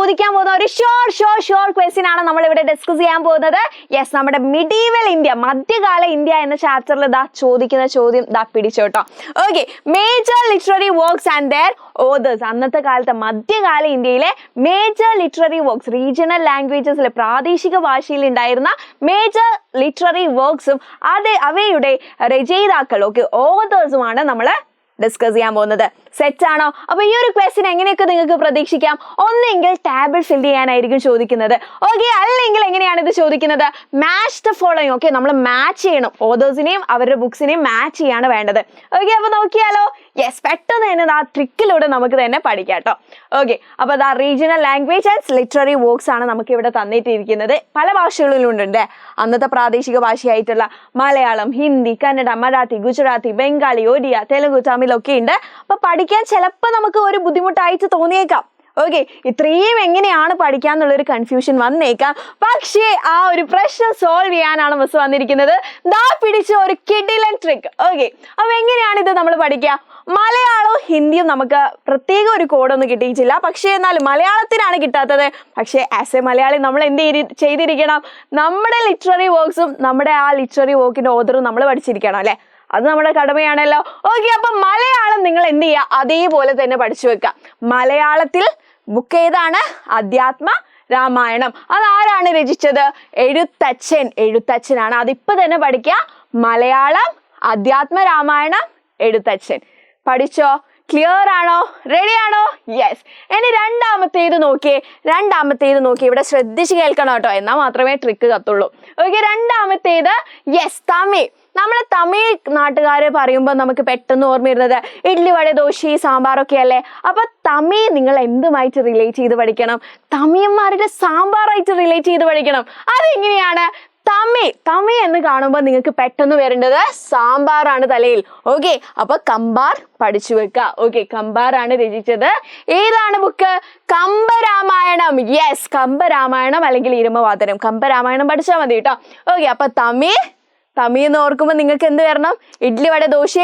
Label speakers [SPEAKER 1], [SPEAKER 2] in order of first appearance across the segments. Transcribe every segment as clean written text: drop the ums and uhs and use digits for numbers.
[SPEAKER 1] ചോദിക്കാൻ പോകുന്ന ഒരു ഷോർ ക്വസ്റ്റ്യൻ ആണ് നമ്മൾ ഇവിടെ ഡിസ്കസ് ചെയ്യാൻ പോകുന്നത്. യെസ്, നമ്മുടെ മിഡീവൽ ഇന്ത്യ, മധ്യകാല ഇന്ത്യ എന്ന ചാപ്റ്ററിൽ ഇതാ ചോദിക്കുന്ന ചോദ്യം ദാ പിടിച്ചോട്ടോ. Okay, major literary works and their authors. അന്നത്തെ കാലത്തെ മധ്യകാല ഇന്ത്യയിലെ മേജർ ലിറ്റററി വർക്ക്സ്, റീജിയണൽ ലാംഗ്വേജസിലെ പ്രാദേശിക ഭാഷയിൽ ഉണ്ടായിരുന്ന മേജർ ലിറ്റററി വർക്ക്സും അവയുടെ രചയിതാക്കൾ, ഓക്കെ, ഓതേഴ്സുമാണ് നമ്മൾ ഡിസ്കസ് ചെയ്യാൻ പോകുന്നത്. സെറ്റ് ആണോ? അപ്പൊ ഈ ഒരു ക്വസ്റ്റ്യൻ എങ്ങനെയൊക്കെ നിങ്ങൾക്ക് പ്രതീക്ഷിക്കാം? ഒന്നെങ്കിൽ ടാബിൾ ഫിൽ ചെയ്യാനായിരിക്കും ചോദിക്കുന്നത്. ഓക്കെ, അല്ലെങ്കിൽ എങ്ങനെയാണ് ഇത് ചോദിക്കുന്നത്? Match the following. ഓക്കെ, നമ്മൾ മാച്ച് ചെയ്യണം, ഓതേഴ്സിനെയും അവരുടെ ബുക്സിനെയും മാച്ച് ചെയ്യാണ് വേണ്ടത്. ഓക്കെ, അപ്പൊ നോക്കിയാലോ? യെസ്, പെട്ടെന്ന് തന്നെ ആ ട്രിക്കിലൂടെ നമുക്ക് തന്നെ പഠിക്കാം കേട്ടോ. ഓക്കെ, അപ്പൊ ദാ regional language and literary works ആണ് നമുക്ക് ഇവിടെ തന്നിട്ടിരിക്കുന്നത്. പല ഭാഷകളിലും ഉണ്ട്. അന്നത്തെ പ്രാദേശിക ഭാഷയായിട്ടുള്ള മലയാളം, ഹിന്ദി, കന്നഡ, മറാഠി, ഗുജറാത്തി, ബംഗാളി, ഒഡിയ, തെലുഗു, തമിഴ് ഒക്കെ ഉണ്ട്. അപ്പൊ പഠിക്കാൻ ചിലപ്പോൾ നമുക്ക് ഒരു ബുദ്ധിമുട്ടായിട്ട് തോന്നിയേക്കാം. ഓക്കെ, ഇത്രയും എങ്ങനെയാണ് പഠിക്കാന്നുള്ളൊരു കൺഫ്യൂഷൻ വന്നേക്കാം. പക്ഷേ ആ ഒരു പ്രശ്നം സോൾവ് ചെയ്യാനാണ് മിസ് വന്നിരിക്കുന്നത്. ദാ പിടിച്ച ഒരു കിടിലൻ ട്രിക്ക്. ഓക്കെ, അപ്പൊ എങ്ങനെയാണ് ഇത് നമ്മൾ പഠിക്കുക? മലയാളവും ഹിന്ദിയും നമുക്ക് പ്രത്യേക ഒരു കോഡൊന്നും കിട്ടിയിട്ടില്ല. പക്ഷേ എന്നാലും മലയാളത്തിനാണ് കിട്ടാത്തത്. പക്ഷേ ആസ് എ മലയാളി നമ്മൾ എന്ത് ചെയ്തിരിക്കണം? നമ്മുടെ ലിറ്റററി വർക്ക്സും നമ്മുടെ ആ ലിറ്റററി വർക്കിന്റെ ഓതറും നമ്മൾ പഠിച്ചിരിക്കണം അല്ലെ? അത് നമ്മുടെ കടമയാണല്ലോ. ഓക്കെ, അപ്പൊ മലയാളം നിങ്ങൾ എന്ത് ചെയ്യുക? അതേപോലെ തന്നെ പഠിച്ചു വെക്കുക. മലയാളത്തിൽ ബുക്ക് ഏതാണ്? അധ്യാത്മ രാമായണം. അതാരാണ് രചിച്ചത്? എഴുത്തച്ഛനാണ്. അതിപ്പോ തന്നെ പഠിക്കുക. മലയാളം അധ്യാത്മ രാമായണം എഴുത്തച്ഛൻ. പഠിച്ചോ? ക്ലിയർ ആണോ? റെഡി ആണോ? യെസ്. ഇനി രണ്ടാമത്തേത് നോക്കിയേ. ഇവിടെ ശ്രദ്ധിച്ച് കേൾക്കണം കേട്ടോ, എന്നാൽ മാത്രമേ ട്രിക്ക് കത്തുള്ളൂ. ഓക്കെ, രണ്ടാമത്തേത് യെസ്, തമിഴ്. നമ്മളെ തമിഴ് നാട്ടുകാരെ പറയുമ്പോൾ നമുക്ക് പെട്ടെന്ന് ഓർമ്മ വരുന്നത് ഇഡ്ലി, വട, ദോശ, സാമ്പാറൊക്കെ അല്ലേ? അപ്പൊ തമിഴ് നിങ്ങൾ എന്തുമായിട്ട് റിലേറ്റ് ചെയ്ത് പഠിക്കണം? തമിഴന്മാരുടെ സാമ്പാറായിട്ട് റിലേറ്റ് ചെയ്ത് പഠിക്കണം. അതെങ്ങനെയാണ്? തമിഴ് എന്ന് കാണുമ്പോൾ നിങ്ങൾക്ക് പെട്ടെന്ന് വരേണ്ടത് സാമ്പാറാണ് തലയിൽ. ഓക്കെ, അപ്പൊ കമ്പാർ പഠിച്ചു വെക്കുക. ഓക്കെ, കമ്പാറാണ് രചിച്ചത്. ഏതാണ് ബുക്ക്? കമ്പരാമായണം. യെസ്, കമ്പരാമായണം അല്ലെങ്കിൽ ഇരുമവാദനം. കമ്പരാമായണം പഠിച്ചാൽ മതി കേട്ടോ. ഓക്കെ, അപ്പൊ തമിഴ് എന്ന് ഓർക്കുമ്പോൾ നിങ്ങൾക്ക് എന്ത് വരണം? ഇഡ്ലി, വട, ദോശ,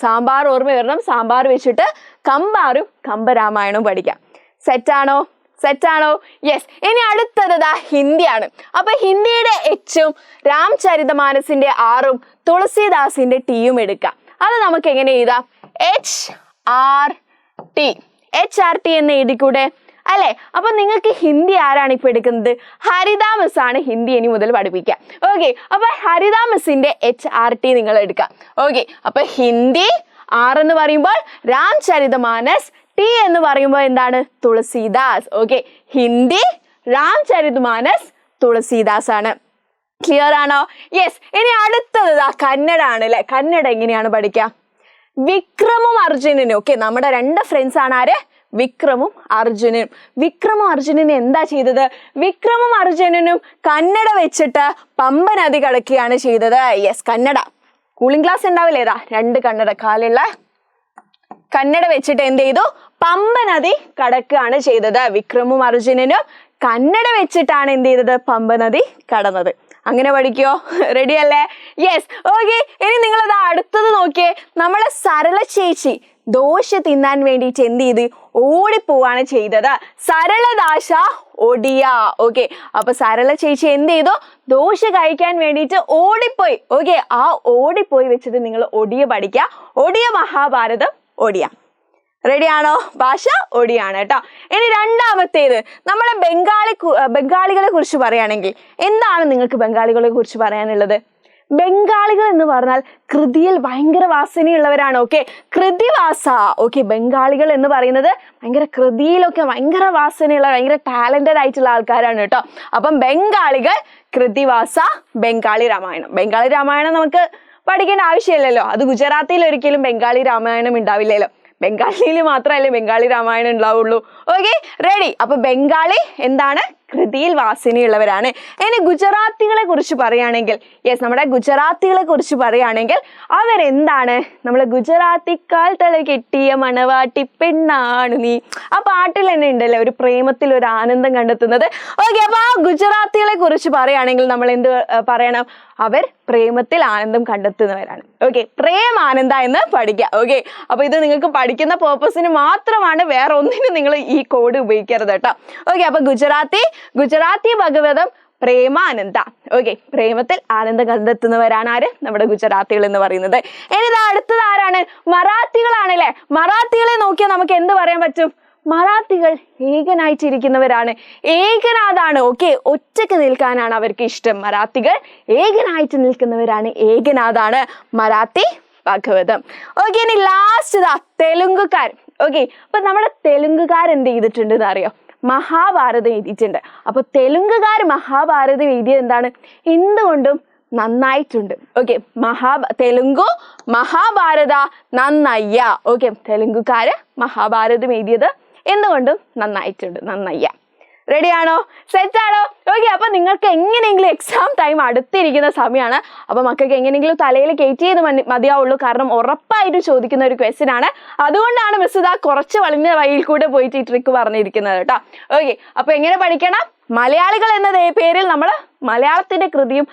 [SPEAKER 1] സാമ്പാർ ഓർമ്മ വരണം. സാമ്പാർ വെച്ചിട്ട് കമ്പാറും കമ്പരാമായണവും പഠിക്കാം. സെറ്റാണോ? യെസ്. ഇനി അടുത്തത് ഹിന്ദിയാണ്. അപ്പൊ ഹിന്ദിയുടെ എച്ചും രാംചരിതമാനസിന്റെ ആറും തുളസീദാസിന്റെ ടിയും എടുക്കാം. അത് നമുക്ക് എങ്ങനെ എഴുതാം? HRT എന്ന് എഴുതിക്കൂടെ അല്ലെ? അപ്പൊ നിങ്ങൾക്ക് ഹിന്ദി ആരാണ് ഇപ്പൊ എടുക്കുന്നത്? ഹരിതാ മിസ് ആണ് ഹിന്ദി ഇനി മുതൽ പഠിപ്പിക്കുക. ഓക്കെ, അപ്പൊ ഹരിതാ മിസ്സിന്റെ HRT നിങ്ങൾ എടുക്കാം. ഓക്കെ, അപ്പൊ ഹിന്ദി ആർ എന്ന് പറയുമ്പോൾ രാംചരിതമാനസ്, ടി എന്ന് പറയുമ്പോൾ എന്താണ്? തുളസീദാസ്. ഓക്കെ, ഹിന്ദി രാംചരിതമാനസ് തുളസീദാസ് ആണ്. ക്ലിയർ ആണോ? യെസ്. ഇനി അടുത്തത് കന്നഡ ആണ് അല്ലെ? കന്നഡ എങ്ങനെയാണ് പഠിക്കുക? വിക്രമും അർജുനനും. ഓക്കെ, നമ്മുടെ രണ്ട് ഫ്രണ്ട്സ് ആണ്. ആര്? വിക്രമും അർജുനനും എന്താ ചെയ്തത്? വിക്രമും അർജുനനും കന്നഡ വെച്ചിട്ട് പമ്പ നദി കടക്കുകയാണ് ചെയ്തത്. യെസ്, കന്നഡ കൂളിംഗ് ഗ്ലാസ് ഉണ്ടാവില്ലേ? ഏതാ രണ്ട് കന്നഡ കാലുള്ള കന്നഡ വെച്ചിട്ട് എന്ത് ചെയ്തു? പമ്പ നദി കടക്കുകയാണ് ചെയ്തത്. വിക്രമും അർജുനനും കന്നഡ വെച്ചിട്ടാണ് എന്ത് ചെയ്തത്? പമ്പ നദി കടന്നത്. അങ്ങനെ പഠിക്കോ? റെഡി അല്ലേ? യെസ്. ഓക്കെ, ഇനി നിങ്ങളത് അടുത്തത് നോക്കിയേ. നമ്മളെ സരള ചേച്ചി ദോശ തിന്നാൻ വേണ്ടിയിട്ട് എന്ത് ചെയ്ത്? ഓടിപ്പോവാണ് ചെയ്തത്. സരളദാശ ഒടിയ. ഓക്കെ, അപ്പൊ സരള ചേച്ചി എന്ത് ചെയ്തു? ദോശ കഴിക്കാൻ വേണ്ടിയിട്ട് ഓടിപ്പോയി. ഓക്കെ, ആ ഓടിപ്പോയി വെച്ചിട്ട് നിങ്ങൾ ഒടിയ പഠിക്കുക. ഒടിയ മഹാഭാരതം ഒടിയ. റെഡി ആണോ? ഭാഷ ഒടിയാണ് കേട്ടോ. ഇനി രണ്ടാമത്തേത് നമ്മളെ ബംഗാളികളെ കുറിച്ച് പറയുകയാണെങ്കിൽ എന്താണ് നിങ്ങൾക്ക് ബംഗാളികളെ കുറിച്ച് പറയാനുള്ളത്? ബംഗാളികൾ എന്ന് പറഞ്ഞാൽ കൃതിയിൽ ഭയങ്കര വാസനയുള്ളവരാണ്. ഓക്കെ, കൃതിവാസ. ഓക്കെ, ബംഗാളികൾ എന്ന് പറയുന്നത് ഭയങ്കര കൃതിയിലൊക്കെ ഭയങ്കര വാസനയുള്ള, ഭയങ്കര ടാലന്റഡ് ആയിട്ടുള്ള ആൾക്കാരാണ് കേട്ടോ. അപ്പം ബംഗാളികൾ, കൃതിവാസ, ബംഗാളി രാമായണം നമുക്ക് പഠിക്കേണ്ട ആവശ്യമില്ലല്ലോ. അത് ഗുജറാത്തിയിൽ ഒരിക്കലും ബംഗാളി രാമായണം ഉണ്ടാവില്ലല്ലോ. ബംഗാളിയിൽ മാത്രമല്ലേ ബംഗാളി രാമായണം ഉണ്ടാവുള്ളൂ. Okay, ready. അപ്പൊ ബംഗാളി എന്താണ്? കൃതിയിൽ വാസനയുള്ളവരാണ്. ഇനി ഗുജറാത്തികളെ കുറിച്ച് പറയുകയാണെങ്കിൽ, യെസ്, നമ്മുടെ ഗുജറാത്തികളെ കുറിച്ച് പറയുകയാണെങ്കിൽ അവരെന്താണ്? നമ്മൾ ഗുജറാത്തിക്കാൽ തല കെട്ടിയ മണവാട്ടി പെണ്ണാണ് നീ, ആ പാട്ടിൽ തന്നെ ഉണ്ടല്ലേ ഒരു പ്രേമത്തിൽ ഒരു ആനന്ദം കണ്ടെത്തുന്നത്. ഓക്കെ, അപ്പൊ ആ ഗുജറാത്തികളെ കുറിച്ച് പറയുകയാണെങ്കിൽ നമ്മൾ എന്ത് പറയണം? അവർ പ്രേമത്തിൽ ആനന്ദം കണ്ടെത്തുന്നവരാണ്. ഓക്കെ, പ്രേമാനന്ദ എന്ന് പഠിക്കുക. ഓക്കെ, അപ്പൊ ഇത് നിങ്ങൾക്ക് പഠിക്കുന്ന പേർപ്പസിന് മാത്രമാണ്, വേറെ ഒന്നിനും നിങ്ങൾ ഈ കോഡ് ഉപയോഗിക്കരുത് കേട്ടോ. ഓക്കെ, അപ്പൊ ഗുജറാത്തി ഭഗവതം പ്രേമാനന്ദ. ഓക്കെ, പ്രേമത്തിൽ ആനന്ദം കണ്ടെത്തുന്നവരാണ് ആര്? നമ്മുടെ ഗുജറാത്തികൾ എന്ന് പറയുന്നത്. ഇനി അടുത്തത് ആരാണ്? മറാത്തികളാണല്ലേ. മറാത്തികളെ നോക്കിയാൽ നമുക്ക് എന്ത് പറയാൻ പറ്റും? മറാത്തികൾ ഏകനായിട്ടിരിക്കുന്നവരാണ്, ഏകനാഥാണ്. ഓക്കെ, ഒറ്റക്ക് നിൽക്കാനാണ് അവർക്ക് ഇഷ്ടം. മറാത്തികൾ ഏകനായിട്ട് നിൽക്കുന്നവരാണ്, ഏകനാഥാണ് മറാത്തി ഭാഗവതം. ഓക്കെ, ഇനി ലാസ്റ്റ് തെലുങ്കുകാർ. ഓക്കെ, അപ്പൊ നമ്മുടെ തെലുങ്കുകാർ എന്ത് ചെയ്തിട്ടുണ്ട് എന്ന് അറിയോ? മഹാഭാരതം എഴുതിയിട്ടുണ്ട്. അപ്പൊ തെലുങ്കുകാർ മഹാഭാരതം എഴുതിയത് എന്താണ്? എന്തുകൊണ്ടും നന്നായിട്ടുണ്ട്. ഓക്കെ, തെലുങ്കു മഹാഭാരത നന്നയ്യ. ഓക്കെ, തെലുങ്കുകാര് മഹാഭാരതം എഴുതിയത് എന്തുകൊണ്ടും നന്നായിട്ടുണ്ട്, നന്നയ്യ. റെഡിയാണോ? സെറ്റാണോ? ഓക്കെ, അപ്പൊ നിങ്ങൾക്ക് എങ്ങനെയെങ്കിലും എക്സാം ടൈം അടുത്തിരിക്കുന്ന സമയമാണ്. അപ്പൊ മക്കൾക്ക് എങ്ങനെയെങ്കിലും തലയിൽ കയറ്റി ചെയ്ത് മതിയാവുള്ളൂ. കാരണം ഉറപ്പായിട്ട് ചോദിക്കുന്ന ഒരു ക്വസ്റ്റ്യൻ ആണ്. അതുകൊണ്ടാണ് മിസ് ഇതാ കുറച്ച് വളഞ്ഞ വഴിയിൽ കൂടെ പോയിട്ട് ഈ ട്രിക്ക് പറഞ്ഞിരിക്കുന്നത് കേട്ടോ. ഓക്കെ, അപ്പൊ എങ്ങനെ പഠിക്കണം? മലയാളികൾ എന്ന പേരിൽ നമ്മൾ മലയാളത്തിന്റെ കൃതിയും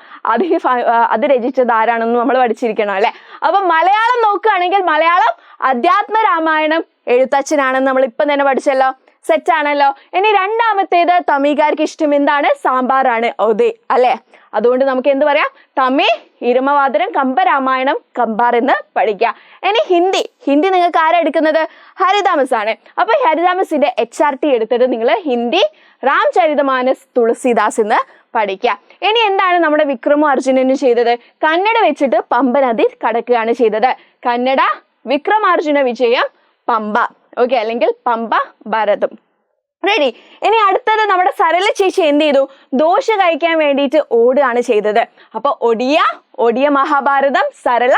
[SPEAKER 1] അത് രചിച്ചത് ആരാണെന്ന് നമ്മൾ പഠിച്ചിരിക്കണം അല്ലെ. അപ്പൊ മലയാളം നോക്കുകയാണെങ്കിൽ മലയാളം അധ്യാത്മ രാമായണം എഴുത്തച്ഛനാണെന്ന് നമ്മൾ ഇപ്പം തന്നെ പഠിച്ചല്ലോ. സെറ്റ് ആണല്ലോ. ഇനി രണ്ടാമത്തേത് തമിഴ്കാർക്ക് ഇഷ്ടം എന്താണ്? സാമ്പാറാണ്. അതെ അല്ലെ. അതുകൊണ്ട് നമുക്ക് എന്ത് പറയാം? തമിഴ് ഇരുമവാദനം കമ്പരാമായണം കമ്പാർ എന്ന് പഠിക്കാം. ഇനി ഹിന്ദി നിങ്ങൾക്ക് ആരാ എടുക്കുന്നത്? ഹരിതാമസ് ആണ്. അപ്പൊ ഹരിതാമസിന്റെ HRT എടുത്തിട്ട് നിങ്ങൾ ഹിന്ദി രാംചരിതമാനസ് തുളസീദാസ് എന്ന് പഠിക്കാം. ഇനി എന്താണ് നമ്മുടെ വിക്രമ അർജുനന് ചെയ്തത്? കന്നഡ വെച്ചിട്ട് പമ്പ നദി കടക്കുകയാണ് ചെയ്തത്. കന്നഡ വിക്രമാർജുന വിജയം പമ്പ. ഓക്കെ, അല്ലെങ്കിൽ പമ്പ ഭരതം. റെഡി. ഇനി അടുത്തത് നമ്മുടെ സരള ചേച്ചി എന്ത് ചെയ്തു? ദോശ കഴിക്കാൻ വേണ്ടിയിട്ട് ഓടുകയാണ് ചെയ്തത്. അപ്പൊ ഒഡിയ മഹാഭാരതം സരള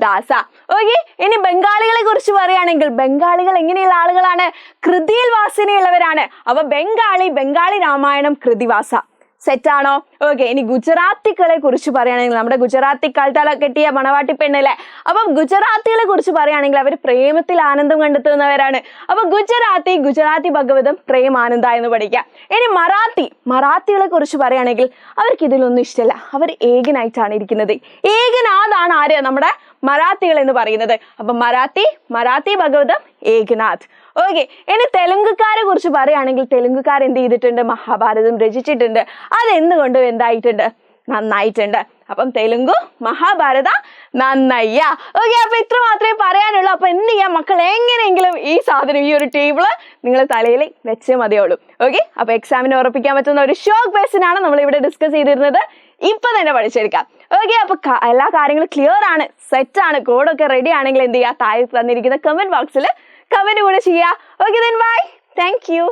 [SPEAKER 1] ദാസ. ഓക്കെ, ഇനി ബംഗാളികളെ കുറിച്ച് പറയുകയാണെങ്കിൽ ബംഗാളികൾ എങ്ങനെയുള്ള ആളുകളാണ്? കൃതിയിൽ വാസനയുള്ളവരാണ്. അപ്പൊ ബംഗാളി രാമായണം കൃതിവാസ. സെറ്റാണോ? ഓക്കെ, ഇനി ഗുജറാത്തികളെ കുറിച്ച് പറയുകയാണെങ്കിൽ നമ്മുടെ ഗുജറാത്തി കാൽത്തല കെട്ടിയ മണവാട്ടി പെണ്ണല്ലേ. അപ്പം ഗുജറാത്തികളെ കുറിച്ച് പറയുകയാണെങ്കിൽ അവർ പ്രേമത്തിൽ ആനന്ദം കണ്ടെത്തുന്നവരാണ്. അപ്പൊ ഗുജറാത്തി ഭഗവതം പ്രേമാനന്ദ എന്ന് പഠിക്കാം. ഇനി മറാത്തികളെ കുറിച്ച് പറയുകയാണെങ്കിൽ അവർക്ക് ഇതിലൊന്നും ഇഷ്ടമല്ല, അവർ ഏകനായിട്ടാണ് ഇരിക്കുന്നത്. ഏകനാഥാണ് ആര്? നമ്മുടെ മറാത്തികൾ എന്ന് പറയുന്നത്. അപ്പൊ മറാത്തി ഭഗവതം ഏകനാഥ്. ഓക്കെ, ഇനി തെലുങ്കുകാരെ കുറിച്ച് പറയുകയാണെങ്കിൽ തെലുങ്കുകാർ എന്ത് ചെയ്തിട്ടുണ്ട്? മഹാഭാരതം രചിച്ചിട്ടുണ്ട്. അതെന്തുകൊണ്ടും എന്തായിട്ടുണ്ട്? നന്നായിട്ടുണ്ട്. അപ്പം തെലുങ്കു മഹാഭാരത നന്നയ്യ. ഓക്കെ, അപ്പൊ ഇത്ര മാത്രമേ പറയാനുള്ളൂ. അപ്പൊ എന്ത് ചെയ്യാം മക്കൾ? എങ്ങനെയെങ്കിലും ഈ സാധനം, ഈ ഒരു ടേബിള് നിങ്ങൾ തലയിൽ വെച്ചേ മതിയുള്ളൂ. ഓക്കെ, അപ്പൊ എക്സാമിന് ഉറപ്പിക്കാൻ പറ്റുന്ന ഒരു ഷോക്ക് ക്വസ്റ്റ്യൻ ആണ് നമ്മൾ ഇവിടെ ഡിസ്കസ് ചെയ്തിരുന്നത്. ഇപ്പൊ തന്നെ പഠിച്ചെടുക്കാം. ഓക്കെ, അപ്പൊ എല്ലാ കാര്യങ്ങളും ക്ലിയർ ആണ്, സെറ്റ് ആണ്, കോഡൊക്കെ റെഡി ആണെങ്കിൽ എന്ത് ചെയ്യുക? താഴെ തന്നിരിക്കുന്ന കമന്റ് ബോക്സിൽ കമന്റ് കൂടെ ചെയ്യുക. Okay, then bye. Thank you.